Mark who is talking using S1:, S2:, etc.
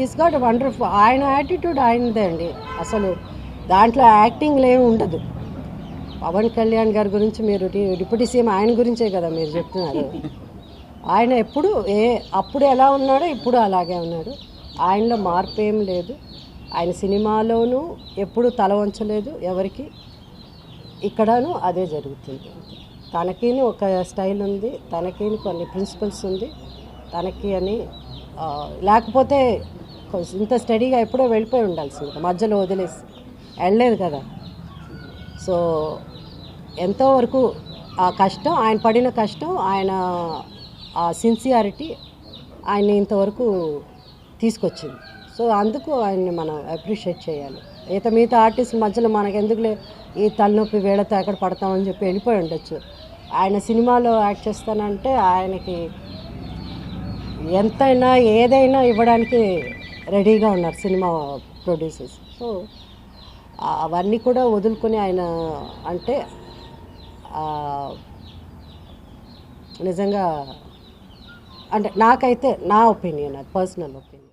S1: Is got wonderful. ఆయన attitude ఆయనదే అండి. అసలు దాంట్లో యాక్టింగ్ ఏమి ఉండదు. పవన్ కళ్యాణ్ గారి గురించి మీరు డిప్యూటీ సీఎం ఆయన గురించే కదా మీరు చెప్తున్నారు. ఆయన ఎప్పుడు అప్పుడు ఎలా ఉన్నాడో ఇప్పుడు అలాగే ఉన్నాడు. ఆయనలో మార్పు ఏం లేదు. ఆయన సినిమాలోనూ ఎప్పుడు తల వంచలేదు ఎవరికి. ఇక్కడను అదే జరుగుతుంది. తనకి ఒక స్టైల్ ఉంది, తనకి కొన్ని ప్రిన్సిపల్స్ ఉంది తనకి అని. లేకపోతే ఇంత స్టడీగా ఎప్పుడో వెళ్ళిపోయి ఉండాల్సింది, మధ్యలో వదిలేసి వెళ్ళలేదు కదా. సో ఎంతోవరకు ఆ కష్టం, ఆయన పడిన కష్టం, ఆయన ఆ సిన్సియారిటీ ఆయన్ని ఇంతవరకు తీసుకొచ్చింది. సో అందుకు ఆయన్ని మనం అప్రిషియేట్ చేయాలి. మిగతా ఆర్టిస్ట్ మధ్యలో మనకెందుకులే ఈ తలనొప్పి వేళతో ఎక్కడ పడతామని చెప్పి వెళ్ళిపోయి ఉండొచ్చు. ఆయన సినిమాలో యాక్ట్ చేస్తానంటే ఆయనకి ఎంతైనా ఏదైనా ఇవ్వడానికి రెడీగా ఉన్నారు సినిమా ప్రొడ్యూసర్స్. సో అవన్నీ కూడా వదులుకొని ఆయన అంటే నిజంగా అంటే నాకైతే నా ఒపీనియన్, అది పర్సనల్ ఒపీనియన్.